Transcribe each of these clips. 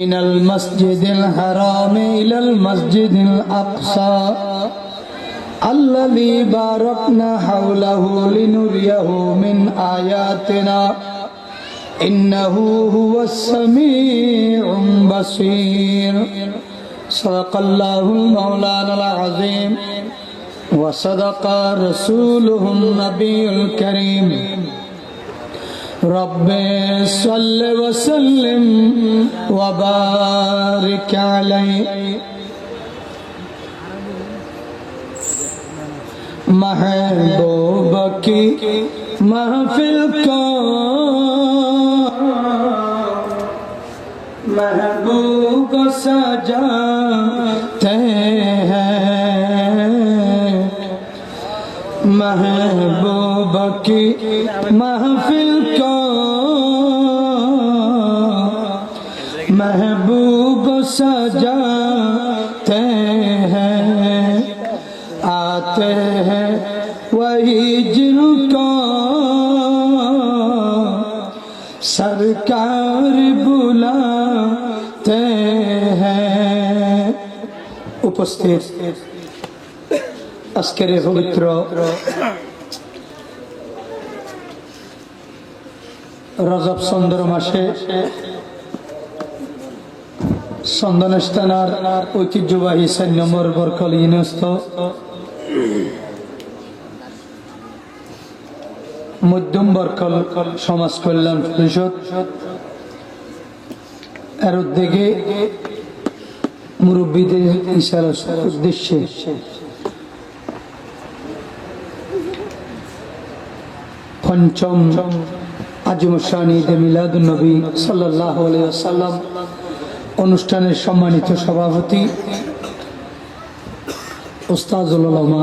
من المسجد الحرام إلى المسجد الأقصى الذي باركنا حوله لنريه من آياتنا إنه هو السميع البصير صدق الله مولانا العظيم وصدق رسوله النبي الكريم رب صل وسلم وبارك عليه महबूब की महफिल को महबूब सजाते हैं महबूब की महफिल को महबूब सजाते हैं आते हैं वही जिनको सरकार बुलाते हैं। उपस्थित আজকের পবিত্র রজব চন্দ্র মাসে চন্দনেশ থানার ঐতিহ্যবাহী ৪ নম্বর বরকল ইউনিয়নস্থ মধ্যম বরকল সমাজ কল্যাণ পরিষদ এর উদ্যোগে মুরব্বীদের ইশারার উদ্দেশ্যে পঞ্চম আজিমুশান ঈদে মিলাদুন নবী সাল্লাল্লাহু আলাইহি ওয়াসাল্লাম অনুষ্ঠানের সম্মানিত সভাপতি উস্তাদুল উলামা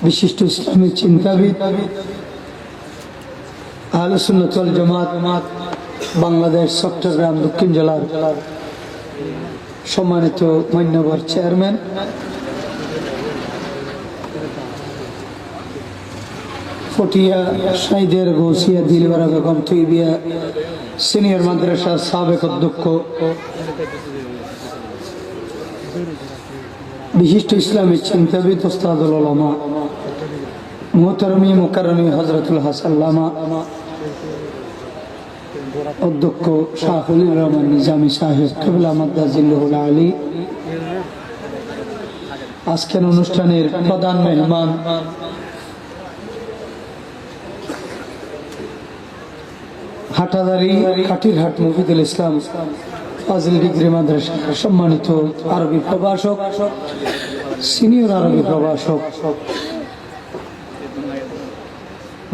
বিশিষ্ট ইসলামী চিন্তাবিদ আহলে সুন্নাত ওয়াল জামাত বাংলাদেশ চট্টগ্রাম দক্ষিণ জেলার সম্মানিত মান্যবর চেয়ারম্যান ফটিয়া সাইদের গৌসিয়া দিলওয়ারা বেগম তৈবিয়া সিনিয়র মাদ্রাসার সাবেক অধ্যক্ষ বিশিষ্ট ইসলামী চিন্তাবিদ উস্তাদুল উলামা মুহতারমি মুকাররমি হযরতুল হাসাল্লামা অধ্যক্ষ শাহুল রহমান নিজামী সাহেব কিবলা মাদ্দাজিল্লাহুল আলী আজকের অনুষ্ঠানের প্রধান মেহমান হাটাদারি কাঠিরহাট মুফিদুল ইসলাম ফাজিল ডিগ্রি মাদ্রাসা সম্মানিত আরবি প্রভাষক সিনিয়র আরবি প্রভাষক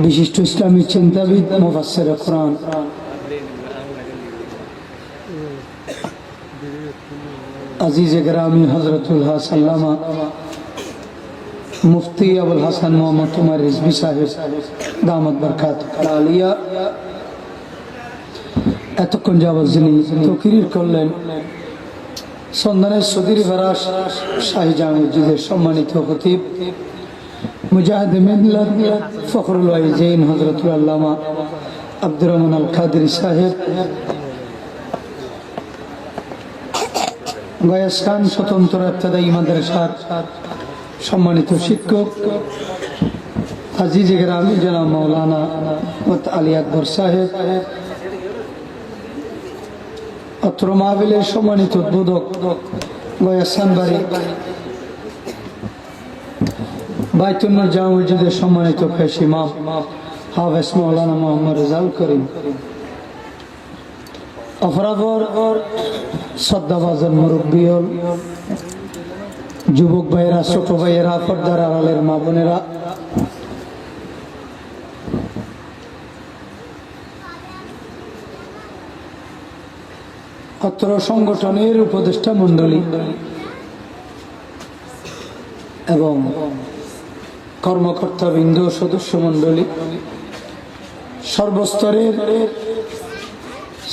বিশিষ্ট ইসলামী চিন্তাবিদ মুফাসসির কোরআন আজিজে গ্রামী হযরতুল হাসাল্লামা মুফতি আবুল হাসান মোহাম্মদ উমর রিজভী সাহেব দামাত বরকাতুল আলিয়া এতক্ষণ যাবৎ যিনি তকরীর করলেন চন্দনের সদীর ফরাস শাহী জামে মসজিদের সম্মানিত খতিব মুজাহিদ মিল্লাত ফখরুল ওয়াইজিন হযরতুল আল্লামা আব্দুর রহমান আল কাদেরী সাহেব গয়াসখান স্বতন্ত্র ইবতেদায়ী মাদ্রাসার সম্মানিত শিক্ষক আজিজে গ্রামী জনাব মাওলানা আলী আকবর সাহেব অত্র মাহফিলের সম্মানিত উদ্বোধক গয়াসখান বাড়ি বাইতুল নূর জামে মসজিদের সম্মানিত পেশ ইমাম হাফেজ মাওলানা মোহাম্মদ রেজাউল করিম অফরাবর শ্রদ্ধাভাজন মুরব্বিয়ল যুবক ভাইয়েরা ছোট ভাইয়েরা পর্দার আড়ালের মা বোনেরা অত্র সংগঠনের উপদেষ্টা মণ্ডলী এবং কর্মকর্তাবৃন্দ সদস্য মণ্ডলী সর্বস্তরের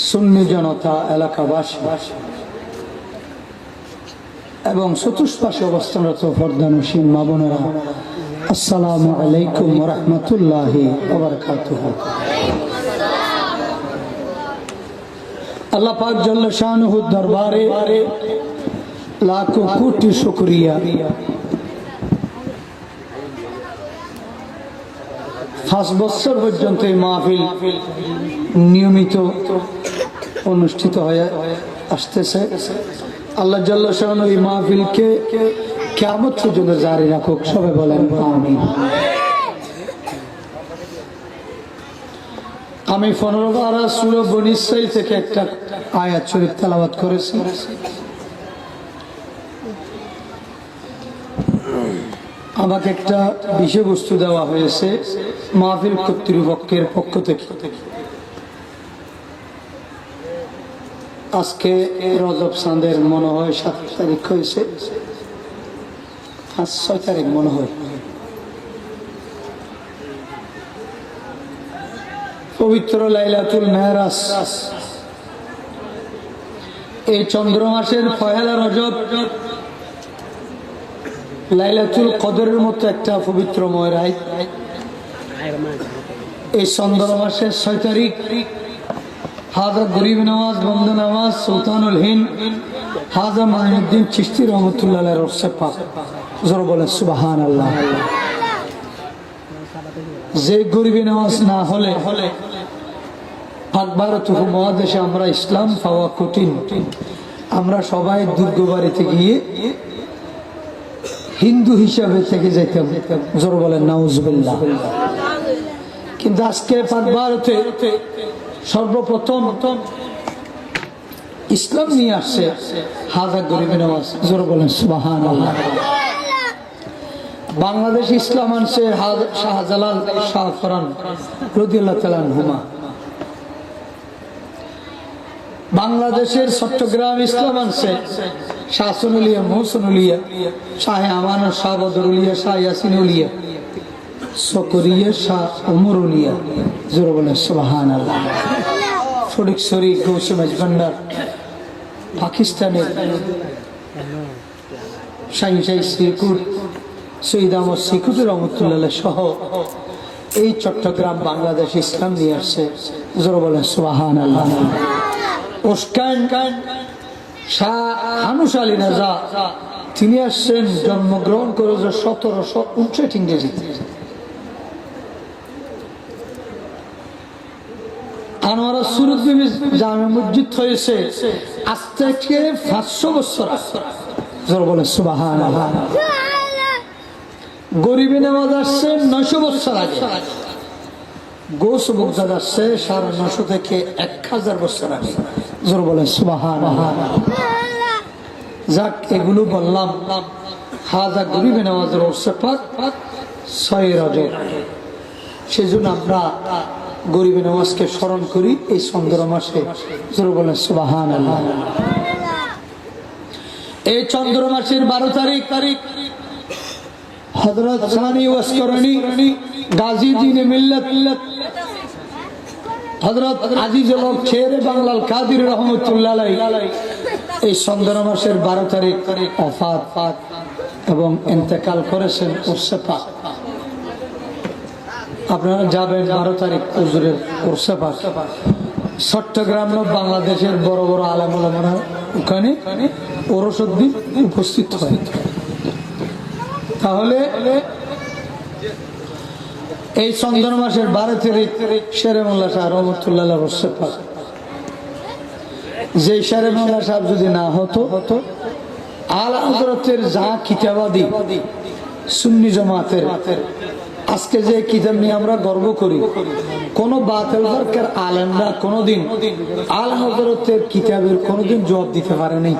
সুন্নি জনতা এলাকাবাসী এবং চতুষ্পাশে অবস্থানরত পর্দানসীন মা বোনেরা আসসালামু আলাইকুম ওয়া রাহমাতুল্লাহি ওয়া বারাকাতুহু। আল্লাহ পাক জাল্লা শানুহু দরবারে লাখো কোটি শুকরিয়া। 5 বছর পর্যন্ত এই মাহফিল নিয়মিত অনুষ্ঠিত হয়ে আসতেছে। আল্লাহ জাল্লা শানুহু এই মাহফিলকে কিয়ামত পর্যন্ত জারি রাখুক, সবাই বলেন আমিন। আমি 15 পারা সূরা বনী ইসরাঈল থেকে একটা আয়াত শরীফ তেলাওয়াত করেছি। আমাকে একটা বিষয়বস্তু দেওয়া হয়েছে মাহফিল কর্তৃপক্ষের পক্ষ থেকে। আজকে রজব চাঁদের মনে হয় 7 তারিখ হয়েছে, 6 তারিখ মনে হয়। পবিত্র লাইলাতুল মেরাজ, এই চন্দ্র মাসের পহেলা রজব লাইলাতুল কদরের মতো একটা পবিত্রময় রাত। এই চন্দ্র মাসের 6 তারিখ হাজা গরিব নওয়াজ বন্ধ নওয়াজ সুলতানুল হিন্দ হাজা মাইনুদ্দিন চিশতি রহমতুল্লাহ আলাইহির রসে পাক, জোরে বলেন সুবহানাল্লাহ। যে গরিব নওয়াজ না হলে পাক ভারত উপমহাদেশে আমরা ইসলাম পাওয়া কঠিন। আমরা সবাই দুর্গ বাড়িতে গিয়ে হিন্দু হিসাবে থেকে যেতাম, জোরে বলেন নাউজুবিল্লাহ। কিন্তু আজকে পাক ভারতে সর্বপ্রথম ইসলাম নিয়ে আসছে হাজা গরিব নওয়াজ, জোরে বলেন সুবহানাল্লাহ। বাংলাদেশ ইসলাম আনছে শাহজালাল শাহ ফরান রাদিয়াল্লাহু তাআলা আনহুমা। বাংলাদেশের চট্টগ্রাম ইসলাম আনছে শাহ সুনুলিয়া মোহসেনুলিয়া শাহ আমান শাহ বদরুলিয়া শাহ ইয়াসিনুলিয়া সকরিয়া শাহ ওমরুলিয়া, জোরে বলেন সুবহানাল্লাহ। ফটিকছড়ি গৌসে মাঝভান্ডার পাকিস্তানের শাহিন শাহী শ্রীকুট শহীদ আহমদ শ্রীকুট রহমতুল্লাহ সহ এই চট্টগ্রাম বাংলাদেশ ইসলাম নিয়ে আসছে, জোরে বলেন সুবহানাল্লাহ। ওসকান শাহ হানুস আলী রাজা তিনি আসছেন জন্মগ্রহণ করেছে 1759 ইংরেজিতে। আনোয়ারা সুরত বিবি জামে মসজিদ হয়েছে আজ থেকে 500 বছর, জোরে বলেন সুবহানাল্লাহ। গরিবে নওয়াজ আসছে 900 বছর আগে। গোস বগদাদ আসছে 950 থেকে 1000 বছর আগে, জোরে বলেন সুবহানাল্লাহ। যাক, এগুলো বললাম হাজা গরিবে নওয়াজের ওরসে পাক 6 রজব। সেজন্য আমরা গরিবে নওয়াজকে স্মরণ করি এই চন্দ্র মাসে, জোরে বলেন সুবহানাল্লাহ। এই চন্দ্র মাসের 12 তারিখ হযরত সানি ওয়াসকরণী গাজী দ্বীন মিল্লাত হযরত আজিজুল হক শেরে বাংলাল কাদির রহমাতুল্লাহ আলাইহি এই চন্দ্র মাসের 12 তারিখ ওফাত এবং ইন্তেকাল করেছেন উরসে পাক। আপনারা যাবেন 12 তারিখ হুজুরের উরসে পাক। চট্টগ্রাম বাংলাদেশের বড় বড় আলেম ওলামারা ওখানে ওরসদ্দিন উপস্থিত হয়। তাহলে এই চন্দ্র মাসের 12 তারিখ শেরে মোল্লা শাহ রহমতুল্লাহ আলাইহির উরসে পাক। যে শেরে মোল্লা সাহেব যদি না হতো, আলা হযরতের যা কিতাবাদি সুন্নি জামাতের আজকে যে কিতাব নিয়ে আমরা গর্ব করি, কোন বাতিল ফরকার আলেমরা কোনদিন আলা হযরতের কিতাবের কোনদিন জবাব দিতে পারে নাই।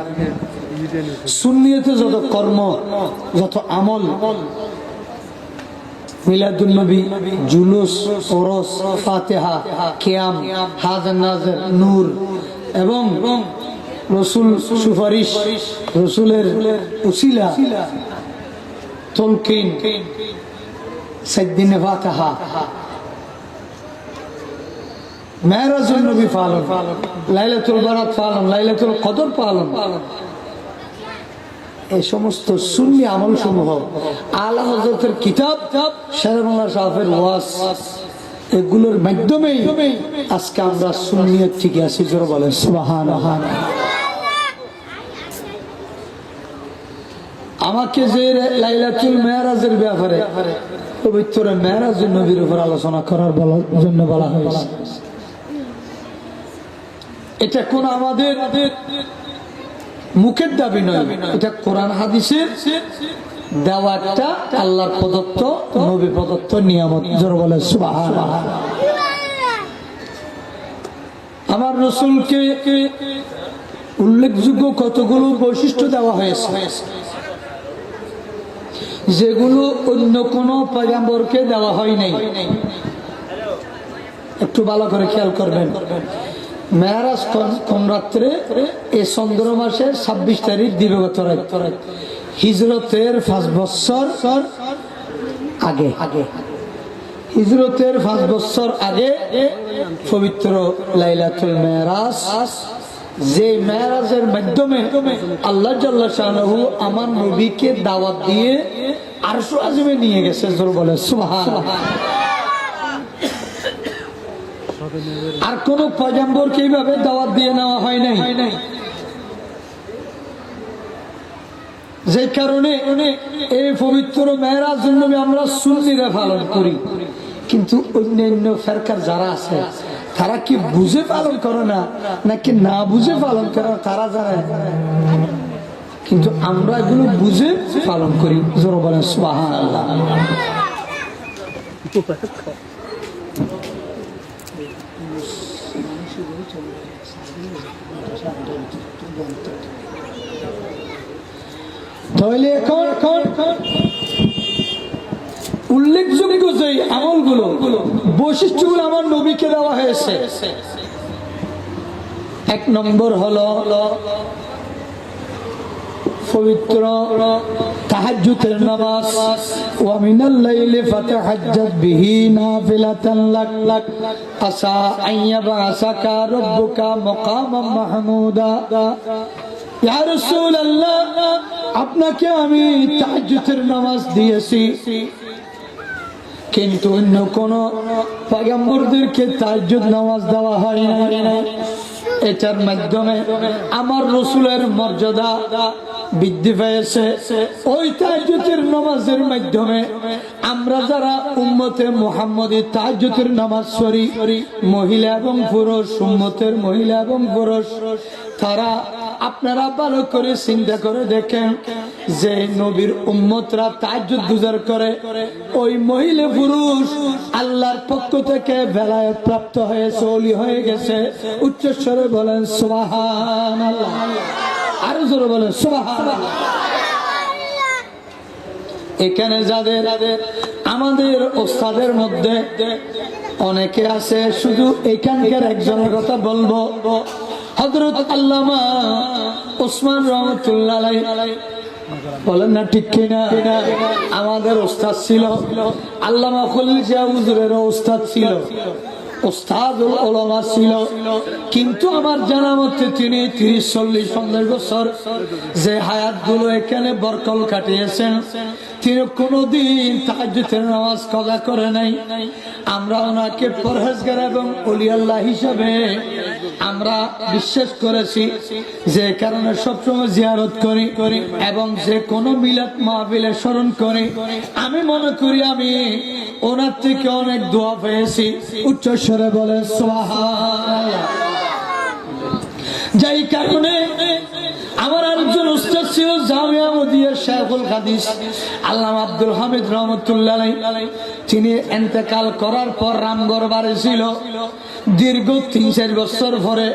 সুন্নিয়তে যত কর্ম, যত আমল, মিলাদুন নবী, জুলুস, ওরস, ফাতিহা, কিয়াম, হাজার নাজর, নূর এবং রসুল সুপারিশ, রসুলের উসিলা, তলকিন, সাইয়্যিদিনে ফাতিহা, মেরাজুন নবী পালন, লাইলাতুল বারাত পালন, লাইলাতুল কদর পালন, এই সমস্ত সুন্নি আমল সমূহ আলা হযরতের কিতাব, শেরে মোল্লা সাহেবের ওয়াজ এগুলোর মাধ্যমেই আজকে আমরা সুন্নিয়ত থেকে আসি। জোরে বলেন সুবহানাল্লাহ। আমাকে যে লাইলাতুল মেরাজের ব্যাপারে পবিত্র মেরাজের নবীর উপর আলোচনা করার জন্য বলা হয়েছে, এটা কোন আমাদের মুখের দাবি নয়, এটা কোরআন হাদিসের দেওয়া একটা আল্লাহর প্রদত্ত নবী প্রদত্ত নিয়ামত। জোরে বলেন সুবহানাল্লাহ। আমার রাসূলকে উল্লেখযোগ্য কতগুলো বৈশিষ্ট্য দেওয়া হয়েছে যেগুলো অন্য কোন পয়গম্বরকে দেওয়া হয় নাই। একটু ভালো করে খেয়াল করবেন। মেরাজ কোন রাত্রে? এই চন্দ্র মাসের 26 তারিখ দিবাগত রাত, হিজরতের 5 বছর আগে। হিজরতের 5 বছর আগে পবিত্র লাইলাতুল মেরাজ, যে মেরাজের মাধ্যমে আল্লাহ জাল্লা শাআনুহু আমার নবীকে দাওয়াত দিয়ে আরশ আযমে নিয়ে গেছে। জোরে বলে সুবহানাল্লাহ। আর কোন পয়গম্বরকে এইভাবে দাওয়াত দিয়ে নেওয়া হয় নাই। যে কারণে এই পবিত্র মেরাজের নবী আমরা সুন্নিরা পালন করি, কিন্তু অন্যান্য ফেরকার যারা আছে তারা কি বুঝে পালন করে না নাকি না বুঝে পালন করে তারা জানে, কিন্তু আমরা এগুলো বুঝে পালন করি। জোরে বলেন সুবহানাল্লাহ। তাহলে এখন উল্লেখযোগ্য যে আমলগুলো বৈশিষ্ট্যগুলো আমার নবীকে দেওয়া হয়েছে, 1 নম্বর হলো পবিত্র তাহাজ্জুদের নামাজ। ওয়া মিনাল লাইলি ফাতাহাজ্জাত বিহি নাফিলাতান লাক আসা আইয়াবাসাকা রাব্বুকা মাকামান মাহমুদা। ইয়া রাসূলুল্লাহ, আপনাকে আমি তাহাজ্জুদের নামাজ দিয়েছি, কিন্তু অন্য কোন পয়গম্বরদেরকে তাহাজ্জুদ নামাজ দেওয়া হয় না। এটার মাধ্যমে আমার রাসূলের মর্যাদা বৃদ্ধি পেয়েছে। ওই তাহাজ্জুদের নামাজের মাধ্যমে আমরা যারা উম্মতে মুহাম্মদী তাহাজ্জুদের নামাজ পড়ি, মহিলা এবং পুরুষ, উম্মতের মহিলা এবং পুরুষ, তারা আপনারা ভালো করে চিন্তা করে দেখেন যে নবীর উম্মতরা তাহাজ্জুদ গুজার করে, ওই মহিলা পুরুষ আল্লাহর পক্ষ থেকে বেলায়েত প্রাপ্ত হয়েছে, ওলি হয়ে গেছে। উচ্চস্বরে বলেন সুবহানাল্লাহ। আরো জোরে বলেন সুবহানাল্লাহ। এখানে যাদের আমাদের ওস্তাদের মধ্যে অনেকে আছে, শুধু এখানকার একজনের কথা বলবো, হযরত আল্লামা ওসমান রহমাতুল্লাহ আলাইহি, বলেন না ঠিক কিনা? আমাদের ওস্তাদ ছিল, আল্লামা খলিল জিয়া হুজুরের ওস্তাদ ছিল, ওস্তাদুল উলামা ছিল, কিন্তু আমার জানা মতে তিনি 30-40-50 বছর যে হায়াতগুলো এখানে বরকল কাটিয়েছেন, তিনি কোনোদিন তাহাজ্জুদের নামাজ কজা করে নাই। আমরা ওনাকে পরহেজগার এবং ওলি আল্লাহ হিসাবে আমরা বিশ্বাস করেছি, যে কারণে সবসময় জিয়ারত করি এবং যে কোনো মিলাদ মাহফিলে স্মরণ করি। আমি মনে করি আমি ওনার থেকে অনেক দোয়া পেয়েছি। উচ্চস্বরে বলে সুবহানাল্লাহ। যাই কারণে আমার আরেকজন উস্তাদ ছিল জামিয়া মদিয়ার শাইখুল হাদিস আল্লামা আব্দুল হামিদ রহমাতুল্লাহ আলাইহি। তিনি ইন্তেকাল করার পর রামগড় বাড়ি ছিল। দীর্ঘ 3-4 বছর পরে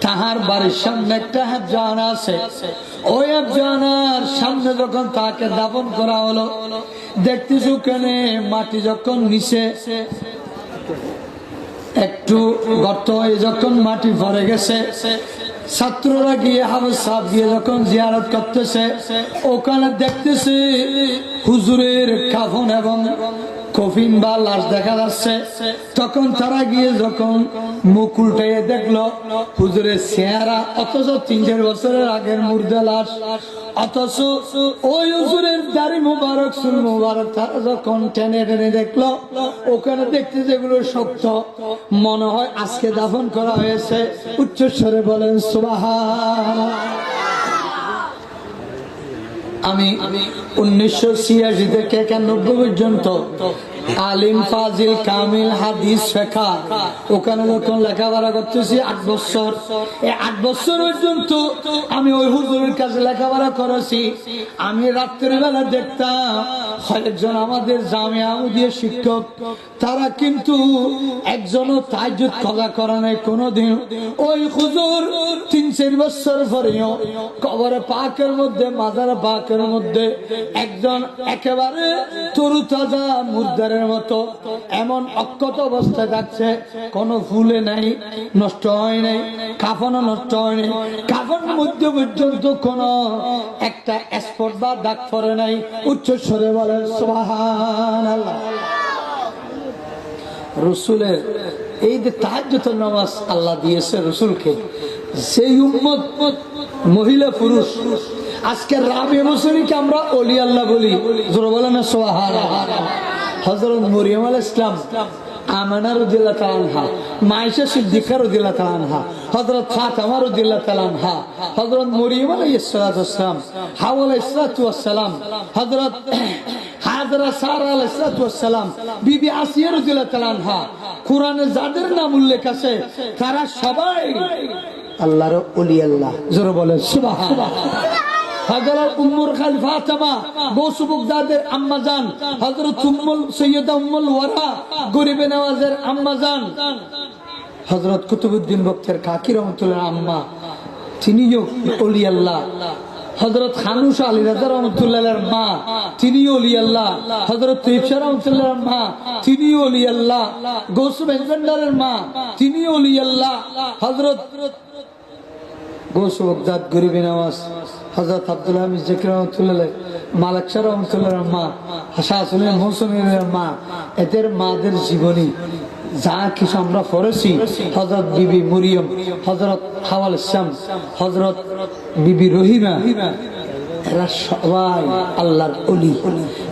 তাহার বাড়ির সামনে একটা হাফজানা আছে। ওই হাফজানার সামনে যখন তাকে দাফন করা হলো, দেখতেছি ওখানে মাটি যখন নিচে একটু গর্ত হয়ে যখন মাটি ভরে গেছে, ছাত্ররা গিয়ে হাফেজ সাহেব গিয়ে যখন জিয়ারত করতেছে, ওখানে দেখতেছে হুজুরের কাফন এবং কফিন বা লাশ দেখা যাচ্ছে। তখন তারা গিয়ে যখন মুখ উল্টাইয়ে দেখলো হুজুরের চেহারা, অথচ 3-4 বছরের আগের মুর্দা লাশ, অথচ ওই হুজুরের দাড়ি মুবারক, চুল মুবারক। তারা যখন টেনে টেনে দেখলো, ওখানে দেখতে যেগুলো শক্ত, মনে হয় আজকে দাফন করা হয়েছে। উচ্চস্বরে বলেন সুবহানাল্লাহ। আমি 1986 থেকে 91 পর্যন্ত আলিম ফাজিল কামিল হাদিস শেখা, ওখানে যখন লেখাপড়া করতেছি 8 বছর, এই 8 বছর পর্যন্ত আমি ওই হুজুরের কাছে লেখাপড়া করেছি। আমি রাত্রের বেলা দেখতাম কয়েকজন আমাদের জামিয়া আহমদিয়া শিক্ষক, তারা কিন্তু একজনও তাহাজ্জুদ কাজা করে নাই কোনোদিন। ওই হুজুর 3-4 বছর পরেও কবরে পাকের মধ্যে, মাজারে পাকের মধ্যে একজন একেবারে তরুতাজা মুর্দারের মতো এমন অক্ষত অবস্থায় থাকছে, কোন ফুলে নাই, নষ্ট হয় নাই, কাফনও নষ্ট হয় নাই, কাফন মধ্যে পর্যন্ত কোন একটা স্পট বা দাগ পড়ে নাই। উচ্চস্বরে বলেন সুবহানাল্লাহ। রসুলের এই যে তাহাজ্জুদের নামাজ আল্লাহ দিয়েছে রসুলকে, সেই উম্মত মহিলা পুরুষ আজকে রাবে বছরকে আমরা ওলি আল্লাহ বলি, জোরে বলেন না সুবহানাল্লাহ। হযরত মরিয়ম আলাইহিস সালাম, আমানা রাদিয়াল্লাহু তাআলা আনহা, মায়েশা সিদ্দিকা রাদিয়াল্লাহু তাআলা আনহা, হযরত ফাতিমা রাদিয়াল্লাহু তাআলা আনহা, হযরত মরিয়ম আলাইহিস সালাম, হাওয়া আলাইহিস সালাম, হযরত হাজরা সারা আলাইহিস সালাম, বিবি আসিয়া রাদিয়াল্লাহু তাআলা আনহা, কোরআনে যাদের নাম উল্লেখ আছে তারা সবাই আল্লাহর ওলি আল্লাহ, জোরে বলেন সুবহানাল্লাহ। হযরত উম্মুল খালিল ফাতিমা গৌস বাগদাদের আম্মা জান, হযরত সৈয়দা উম্মুল ওয়ারা গরিবে নওয়াজের আম্মা জান, হযরত কুতুবউদ্দিন বক্তের কাকি রহমাতুল্লাহ আম্মা, তিনিও ওলি আল্লাহ। হযরত খানুসা আলী রাজা রহমাতুল্লাহর মা, তিনিও ওলি আল্লাহ। হযরত তৈয়ব রহমাতুল্লাহর মা, তিনিও ওলি আল্লাহ। গৌস বেনজান্ডারের মা, তিনিও ওলি আল্লাহ। হযরত গৌস বাগদাদ গরিবে নওয়াজ, হযরত আব্দুল হামিদ জাকির রহমাতুল্লাহ, মালিক শাহ রহমাতুল্লাহর মা, শাহ সুলাইমান মৌসুমীর মা, এদের মাদের জীবনী যা কিছু আমরা পড়েছি, হযরত বিবি মরিয়ম, হযরত হাওয়া আলাইহিস সালাম, হযরত বিবি রহিমা, এরা সবাই আল্লাহর ওলি।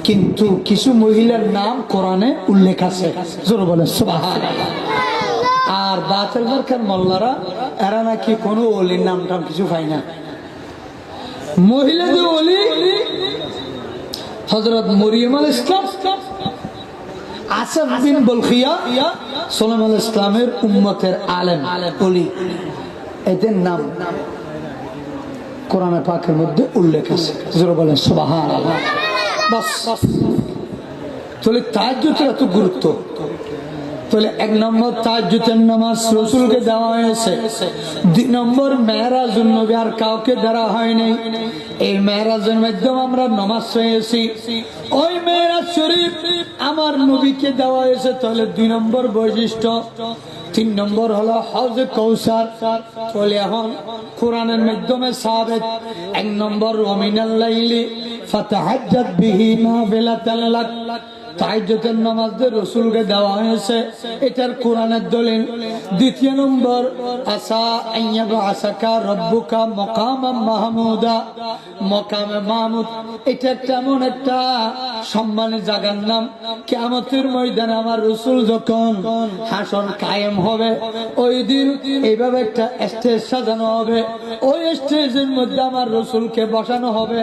কিন্তু কিছু মহিলার নাম কোরআনে উল্লেখ আছে, জোরে বলেন সুবহানাল্লাহ। আর বাতের বারকার মোল্লারা, এরা নাকি কোনো ওলির নাম টাম কিছু পায় না। মহিলাদের ওলি হযরত মরিয়ম আলাইহিস সালাম, আসাদ বিন বলখিয়া, সুলাইমান আলাইহিস সালামের উম্মতের আলেম ওলি, এদের নাম কোরআন পাকের মধ্যে উল্লেখ আছে, জোরে বলেন সুবহানাল্লাহ। বাস, তাহলে তাহাজ্জুদের এত গুরুত্ব। তাহলে 1 নম্বর তাহাজ্জুদের নামাজ রাসূলকে দেওয়া হয়েছে। 2 নম্বর মেরাজুন নবী আর কাউকে দেওয়া হয়নি। এই মেরাজের মাধ্যমে আমরা নামাজ পেয়েছি। ওই মেরাজ শরীফ আমার নবীকে দেওয়া হয়েছে। তাহলে 2 নম্বর বৈশিষ্ট্য। 3 নম্বর হলো হজ কৌসার। তাহলে এখন কোরআনের মাধ্যমে সাবিত। 1 নম্বর ওয়ামিনাল লাইলি ফাতাহাজ্জাত বিহি নাফিলাতান লাক, তাহাজ্জুদের নামাজ রাসূলকে দেওয়া হয়েছে, এটার কোরআনের দলিল। 2 নম্বর আসা আইয়াবা আসাকা রব্বুকা মাকামান মাহমুদা, মাকামে মাহমুদ, এটা তেমন একটা সম্মানের জায়গার নাম। কিয়ামতের ময়দানে আমার রাসূল যখন হাসর কায়েম হবে, ওই দিন এইভাবে একটা স্টেজ সাজানো হবে। ওই স্টেজের মধ্যে আমার রাসূলকে বসানো হবে,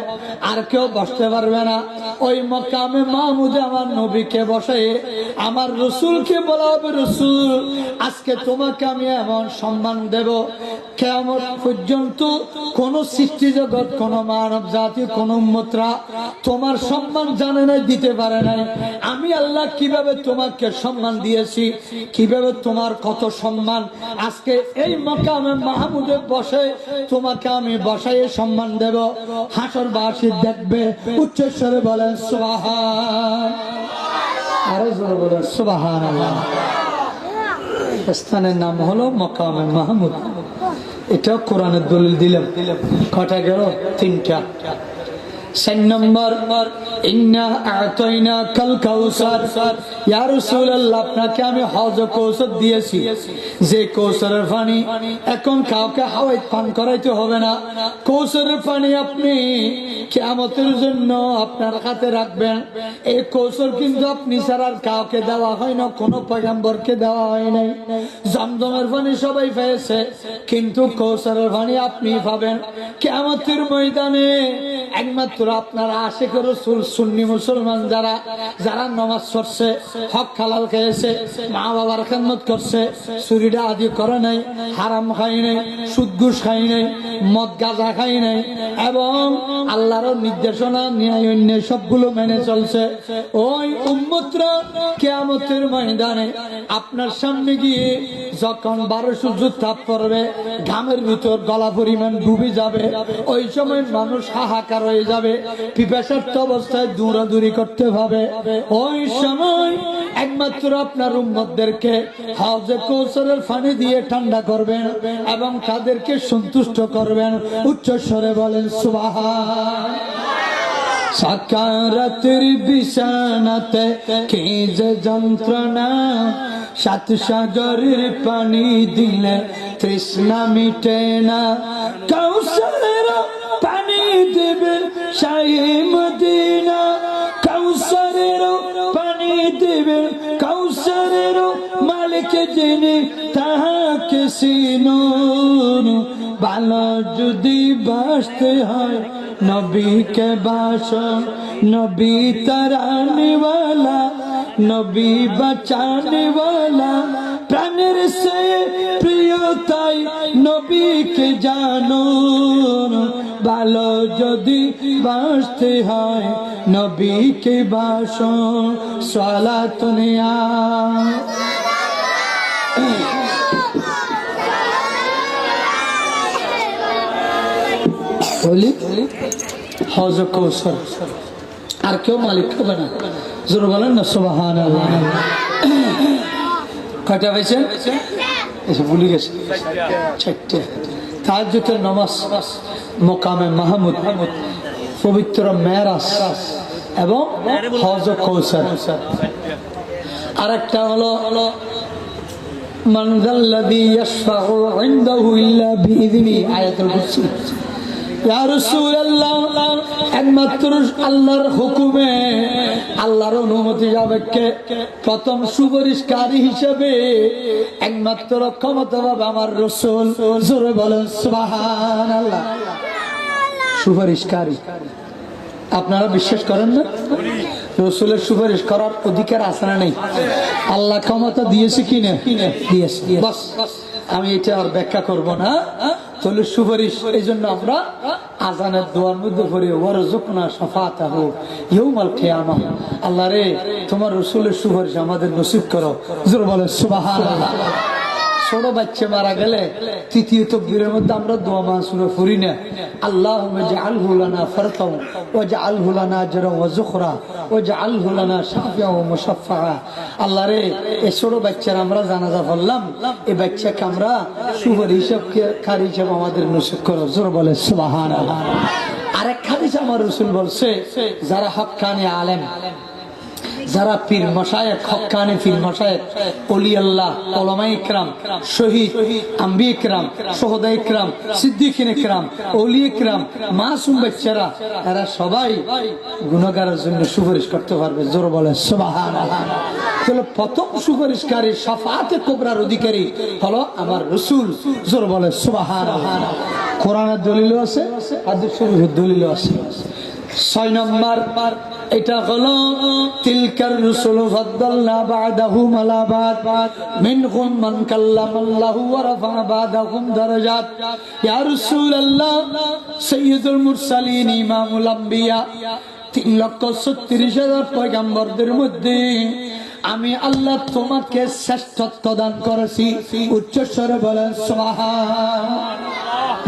আর কেউ বসতে পারবে না। ওই মাকামে মাহমুদে আমার নবীকে বসাই আমার রাসূলকে বলা হবে, রাসূল আজকে তোমাকে আমি এমন সম্মান দেব, কিয়ামত পর্যন্ত কোন সৃষ্টি জগৎ, কোন মানব জাতি, কোন উম্মতরা তোমার সম্মান জানে নাই, দিতে পারে নাই। আমি আল্লাহ কিভাবে তোমাকে সম্মান দিয়েছি, কিভাবে তোমার কত সম্মান, আজকে এই মাকামে মাহমুদে বসে তোমাকে আমি বসাই সম্মান দেব। হাসরবাসী দেখবে। উচ্চস্বরে বলেন সুবহান, আরো জোরে বলেন সুবহানাল্লাহ। স্থানের নাম হলো মাকামে মাহমুদ। এটা কোরআনের দলিল দিলাম। কটা গেল? 3টা। 4 নম্বর ইন্না আতাইনা কাল কাউসার, ইয়া রাসূলুল্লাহ আপনাকে আমি হযে কৌসার দিয়েছি, যে কৌসারের পানি এখন কাউকে হাওয়াই পান করাইতে হবে না। কৌসারের পানি আপনি কিয়ামতের জন্য আপনার হাতে রাখবেন। এই কৌসার কিন্তু আপনি ছাড়া আর কাউকে দেওয়া হয় না, কোনো পয়গম্বরকে দেওয়া হয় নাই। জমজমের পানি সবাই পেয়েছে, কিন্তু কৌসারের পানি আপনি পাবেন কিয়ামতের ময়দানে। একমাত্র আপনার আশিক রাসূল সুন্নি মুসলমান যারা যারা নামাজ পড়ছে, হক হালাল খেয়েছে, মা বাবার খেদমত করছে, চুরিটা আদি করে নাই, হারাম খাই নাই, সুদ ঘুষ খাই নাই, মদ গাঁজা খাই নাই, এবং আল্লাহর নির্দেশনা ন্যায় অন্যায় সবগুলো মেনে চলছে, ওই উম্মতরা কিয়ামতের ময়দানে আপনার সামনে গিয়ে যখন 1200 যুদ্ধ পড়বে, ঘামের ভিতর গলা পরিমাণ ডুবে যাবে, ওই সময় মানুষ হাহাকার হয়ে যাবে, পিপাসার্থ অবস্থায় দৌড়াদৌড়ি করতে হবে। ওই সময় একমাত্র আপনার উম্মতদেরকে হাউজে কৌসারের পানি দিয়ে ঠান্ডা করবেন এবং তাদেরকে সন্তুষ্ট করবেন। উচ্চ স্বরে বলেন সুবহান। সাকারাতের বিছানাতে কি যে যন্ত্রণা, 7 সাগরের পানি দিলে তৃষ্ণা মিটে না। কাউসারের পানি দেবে শাহে মদিনা, কাউসারের পানি দেবে কাউসারের মালিক যিনি তাহাকে চিনুন। ভালো যদি বাসতে হয় নবীকে বাসন, নবী তারানেওয়ালা, নবী বাঁচানেওয়ালা, প্রাণের সে প্রিয় তাই নবীকে জানুন। ভালো যদি বাসতে হয় নবীকে বাসন। সালাতুন ইয়া বলি হযে কৌসার, আর কেউ মালিক হবে না। জোরে বলেন না সুবহানাল্লাহ। কয়টা হয়েছে? এসে ভুলে গেছে 4টে। তাহাজ্জুদের নামাজ, মোকামে মাহমুদ, পবিত্র মেরাজ এবং হযে কৌসার। আরেকটা হলো মান যাল্লাযী ইয়াশফাউ ইনদাহু ইল্লা বিইযনি, আয়াতুল কুরসি। ইয়া রাসূলুল্লাহ একমাত্র আল্লাহর হুকুমে, আল্লাহর অনুমতি সাপেক্ষে প্রথম সুপারিশকারী হিসেবে একমাত্র ক্ষমতা পাবে আমার রাসূল। জোরে বলেন সুবহানাল্লাহ। সুপারিশকারী আপনারা বিশ্বাস করেন না? রাসূলের সুপারিশ করার অধিকার আছে না নেই? আল্লাহ ক্ষমতা দিয়েছে কি না? দিয়েছে। বাস, আমি এটা আর ব্যাখ্যা করব না। তাহলে সুপারিশ, এই জন্য আমরা আজানের দোয়ার মধ্যে পড়ি ওয়ারযুকনা শাফাতাহু ইয়াউমাল কিয়ামাহ। আল্লাহ রে, তোমার রাসূলের সুপারিশ আমাদের নসিব করো। জোরে বলেন সুবহানাল্লাহ। ছোট বাচ্চা মারা গেলে তৃতীয় তাকবীরের মধ্যে আমরা দোয়া মাসুরা পড়ি না, আল্লাহুম্মা জাআলহু লানা ফারতাও ওয়া জাআলহু লানা আজরা ওয়া যুখরা ওয়া জাআলহু লানা শাফিআ ওয়া মুশাফফা। আল্লাহ রে, এই ছোট বাচ্চার আমরা জানাজা পড়লাম, এই বাচ্চাকে আমরা সুপারিশ কারী হিসেবে আমাদের নসিব করো। জোরে বলে সুবহানাল্লাহ। আরেক হাদিসে আমার রাসূল বলছে, যারা হক্কানি আলেম, যারা পীর মাশায়েখ, হক্কানি পীর মাশায়েখ, ওলি আল্লাহ, উলামায়ে ইকরাম, শহীদ, আম্বিয়া ইকরাম, শুহাদা ইকরাম, সিদ্দিকিন ইকরাম, ওলি ইকরাম, মাসুম বাচ্চারা, এরা সবাই গুনাহগারের জন্য সুপারিশ করতে পারবে। জোরে বলেন সুবহানাল্লাহ। তাহলে প্রথম সুপারিশকারী, শাফাআতে কুবরার অধিকারী হলো আমার রাসূল। জোরে বলেন সুবহানাল্লাহ। কোরআনের দলিল আছে, হাদিস শরীফের দলিল আছে। 6 নম্বর এটা হলো তিলকার রুসুল ফাদ্দালনা বা'দাহুম আলা বা'দ মিনহুম মান কাল্লামাল্লাহু ওয়া রাফা'a বা'দাহুম দারাজাত। ইয়া রাসূলুল্লাহ সাইয়্যিদুল মুরসালিন ইমামুল আম্বিয়া, 3,36,000 পয়গম্বরদের মধ্যে আমি আল্লাহ তোমাকে শ্রেষ্ঠত্ব দান করেছি। উচ্চ স্বরে বলেন সুবহানাল্লাহ।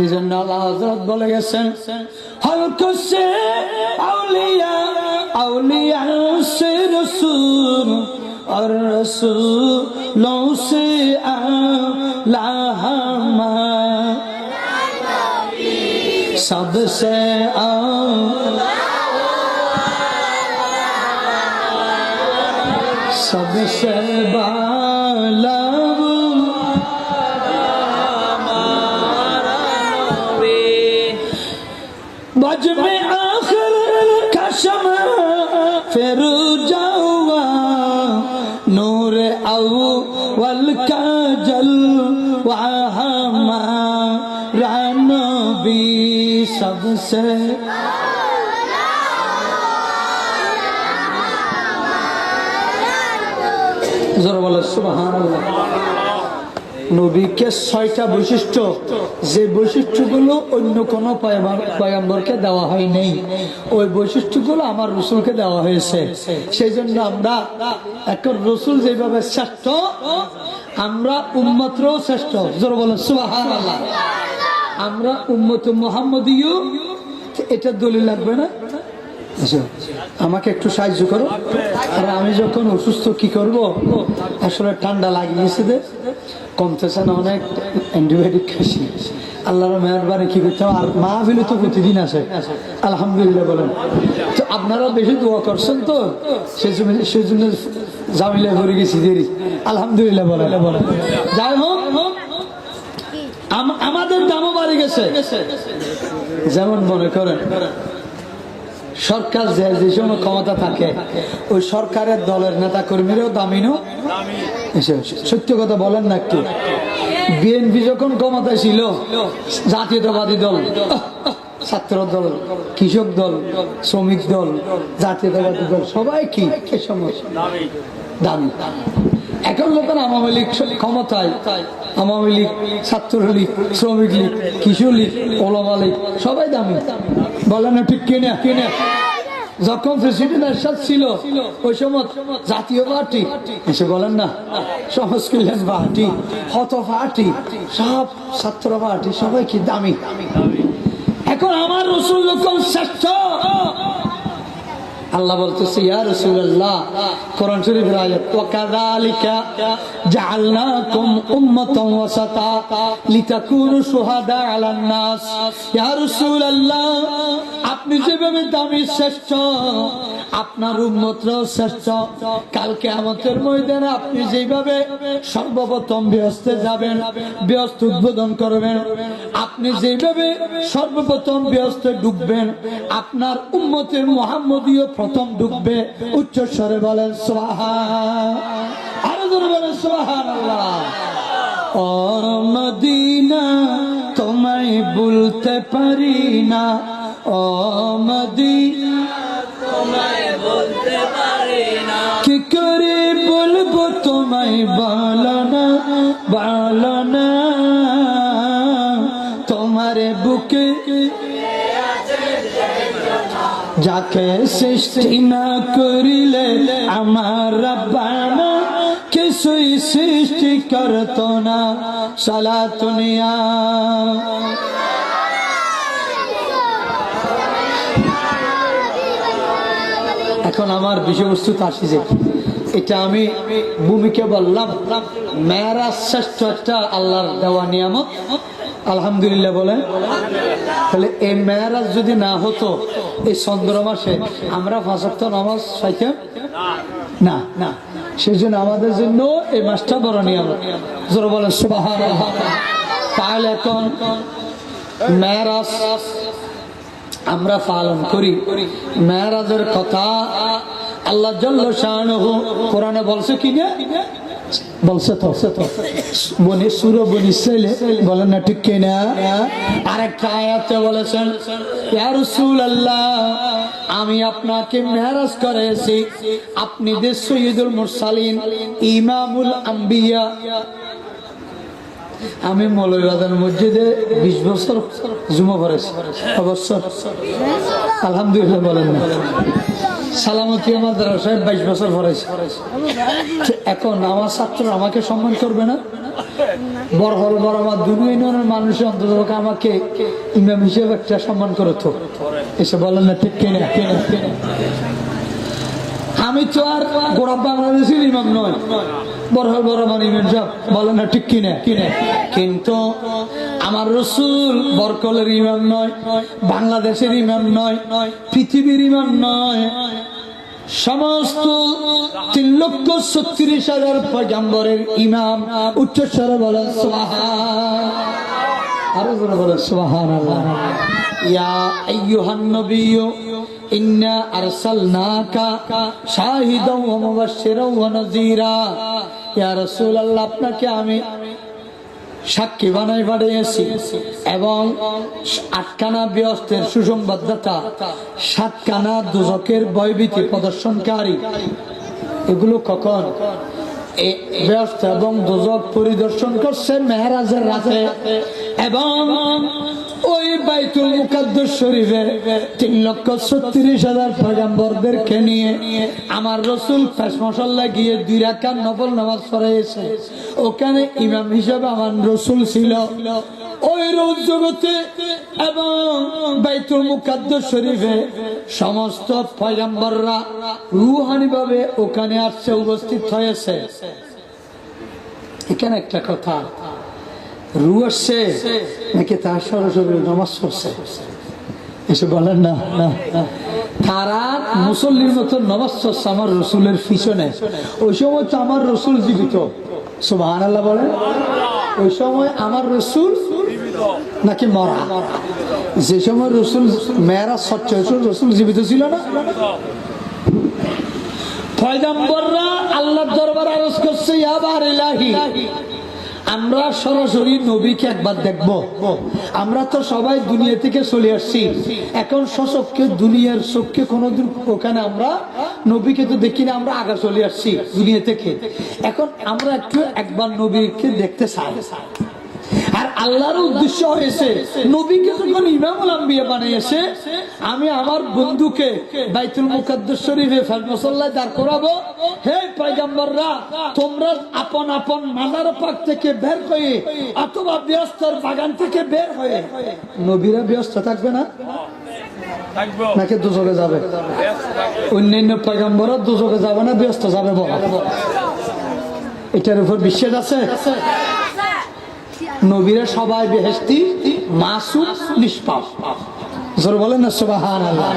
এই জন্য আল্লাহ হযরত বলে গেছেন, হলকো সে আউলিয়া, আউলিয়া সে রাসূল, আর রাসূলোं से आला हमारा सबसे आला सबसे बाला बज में आखिर का शमा फिर जाऊंगा नूर अव्वल का जलवा हमारा नबी सबसे जोर बोलो सुबहानाल्लाह। নবীকে 6টা বৈশিষ্ট্য, যে বৈশিষ্ট্যগুলো অন্য কোনো পয়গম্বরকে দেওয়া হয় নাই, ওই বৈশিষ্ট্যগুলো আমার রাসূলকে দেওয়া হয়েছে। সেই জন্য আমরা এখন রাসূল যেভাবে শ্রেষ্ঠ, আমরা উম্মতও শ্রেষ্ঠ। জোরে বলেন সুবহানাল্লাহ। আমরা উম্মত মুহাম্মদীয়, এটা দলিল লাগবে না? আমাকে একটু সাহায্য করো। আর আমি যখন অসুস্থ কি করব, আসলে ঠান্ডা লাগিয়েছে, কমতেছে না, অনেক অ্যান্টিবায়োটিক খাইছি। আল্লাহর মেহরবানি কি করতে হবে। আর মাহফিলে তো প্রতিদিন আসে, আলহামদুলিল্লাহ বলেন। তো আপনারা বেশি দোয়া করছেন, তো সেই জন্য জামিলা ভরে গেছি দেরি, আলহামদুলিল্লাহ বলেন। যাই হোক, আমাদের দামও বাড়ে গেছে। যেমন মনে করেন সরকার যে সময় ক্ষমতা থাকে, ওই সরকারের দলের নেতা কর্মীরাও দামিনও। সত্য কথা বলেন না একটু। বিএনপি যখন ক্ষমতায় ছিল, জাতীয়তাবাদী দল, ছাত্র দল, কৃষক দল, শ্রমিক দল, জাতীয়তাবাদী দল, সবাই কি এ সময় দামি। এখন যখন আওয়ামী লীগ ক্ষমতায়, আওয়ামী লীগ, ছাত্রলীগ, শ্রমিক লীগ, কৃষক লীগ, ওলামা লীগ, সবাই দামি। বলেন না ঠিক কিনা? কিনা যখন প্রেসিডেন্ট এরশাদ ছিল, ওই সময় জাতীয় পার্টি এসে বলেন না, সমাজ কল্যাণ পার্টি, হত পার্টি, সব ছাত্র পার্টি, সবাই কি দামি। এখন আমার রাসূল যখন শ্রেষ্ঠ, আল্লাহ বলতেছে ইয়া রাসূলুল্লাহ, কোরআন শরীফের আয়াত, ওয়া কাযালিকা জাআলনাকুম উম্মাতান ওয়াসাতা লিতাকুনু শুহাদা আলান নাস। ইয়া রাসূলুল্লাহ, আপনি যেভাবে দামি শ্রেষ্ঠ, আপনার উম্মতরাও শ্রেষ্ঠ। কাল কিয়ামতের ময়দানে আপনি যেভাবে সর্বপ্রথম বেহেশতে যাবেন, বেহেশত উদ্বোধন করবেন, আপনি যেভাবে সর্বপ্রথম বেহেশতে ঢুকবেন, আপনার উম্মতের মুহাম্মদীয় প্রথম ঢুকবে। উচ্চ স্বরে বলেন সুবহান, আরো জোরে বলেন সুবহানাল্লাহ। ও মদিনা তোমায় ভুলতে পারি না, ও মদিনা তোমায় ভুলতে পারি না, কি করে বলবো তোমায়, বলো না, বলো না। তোমার বুকে যাকে সৃষ্টি না করিলে আমার রব্বানা কিছুই সৃষ্টি করত না। সালাতুনিয়া এখন আমার বিষয়বস্তুতে আসি যে, এটা আমি ভূমিকে বললাম, মেরাজ শ্রেষ্ঠ একটা আল্লাহর দেওয়া নিয়ামত, আলহামদুলিল্লাহ বলেন। তাহলে এই মেরাজ যদি না হতো, এই চন্দ্র মাসে আমরা 5 ওয়াক্ত নামাজ পাইতাম না। না, সেই জন্য আমাদের জন্য এই মাসটা বড় নিয়ামত। জোরে বলেন সুবহানাল্লাহ। তাহলে এখন মেরাজ আমরা পালন করি। মেরাজের কথা আল্লাহ জাল্লা শানুহু কোরআনে বলছে কি না? বলছে তো বনি সূরা বনি ইসরাইল, বলেন না ঠিক কিনা? আরেকটা আয়াতে বলেছেন, ইয়া রাসূলুল্লাহ, আমি আপনাকে মেরাজ করেছি, আপনি যে সাইয়্যিদুল মুরসালিন, ইমামুল আম্বিয়া। আমি মৌলভীবাজার মসজিদে 20 বছর জুমা পড়েছি, বছর আলহামদুলিল্লাহ বলেন না। সালামতি আমার সাহেব 22 বছর পড়েছে। এখন আমার ছাত্র আমাকে সম্মান করবে না? বড় বড় আমার দুনিয়া ইউনিয়নের মানুষের অন্তত আমাকে ইমাম হিসেবে একটা সম্মান করে তো এসে বলেন না ঠিক কিনা? আমি তো আর গোড়া বাংলাদেশের ইমাম নয়, বড় মানে ইমাম সাহেব, বলেন না ঠিক কিনা? কিন্তু আমার রাসূল বরকলের ইমাম নয়, বাংলাদেশের ইমাম নয়, পৃথিবীর ইমাম নয়, সমস্ত 3,36,000 পয়গম্বরের ইমাম উচ্চস্বরে বলেন সুবহান, আরো জোরে বলেন সুবহানাল্লাহ। ইয়া আইয়ুহান নবিয়্যু ইন্না আরসালনাকা শাহিদাও ওয়া মুবাশশিরাও ওয়া নাযীরা। ইয়া রাসূলুল্লাহ, আপনাকে আমি সাক্ষী বানাই পাঠিয়েছি এবং 8খানা বেহেশতের সুসংবাদদাতা, 7খানা দোজখের ভয়ভীতি প্রদর্শনকারী। এগুলো কখন? বেহেশত এবং দোজখ পরিদর্শন করছে মেহরাজের রাতে এবং ওই বাইতুল মুকাদ্দাস শরীফে 3,36,000 পয়গম্বরদেরকে নিয়ে আমার রসুল ফেস মশাল্লা গিয়ে 2 রাকাত নফল নামাজ পড়াইছে। ওখানে ইমাম হিসেবে আমার রসুল ছিল। ওই রোজ জগতে এবং বাইতুল মুকাদ্দাস শরীফে সমস্ত পয়গম্বররা রূহানি ভাবে ওখানে আসছে, উপস্থিত হয়েছে। এখানে একটা কথা, রু আসছে নাকি তার সরাসরি নামাজ পড়ছে? এসে বলেন না, তারা মুসল্লির মতো নামাজ পড়ছে আমার রসুলের পিছনে। ওই সময় তো আমার রসুল জীবিত, সুবহানাল্লাহ বলেন। ওই সময় আমার রসুল নাকি মরা? যে সময় রসুল মেয়েরাজ হচ্ছে রসুল জীবিত ছিল না? পয়গম্বররা আল্লাহর দরবারে আরজ করছে, ইয়া বার ইলাহি, আমরা সরাসরি নবীকে একবার দেখব। আমরা তো সবাই দুনিয়া থেকে চলে আসছি, এখন সচক্ষে দুনিয়ার চোখে কোনোদিন ওখানে আমরা নবীকে তো দেখি না, আমরা আগে চলে আসছি দুনিয়া থেকে। এখন আমরা একবার নবীকে দেখতে চাই। আর আল্লাহর উদ্দেশ্য হয়েছে নবীকে যখন ইমামুল আম্বিয়া বানিয়েছে, আমি আমার বন্ধুকে বাইতুল মুকাদ্দাস শরীফে ফের মুসল্লায় দাঁড় করাবো। হে পয়গম্বররা, তোমরা আপন আপন মাজার পাক থেকে বের হয়ে অথবা ব্যস্তর বাগান থেকে বের হয়ে, নবীরা ব্যস্ত থাকবে না নাকি দুজকে যাবে? অন্যান্য পয়গম্বররা দুজকে যাবে না, ব্যস্ত যাবে? বলা এটার উপর বিশ্বাস আছে? নবীরা সবাই বেহেশতি, মাসুম, নিষ্পাপ। জোরে বলেন না সুবহানাল্লাহ।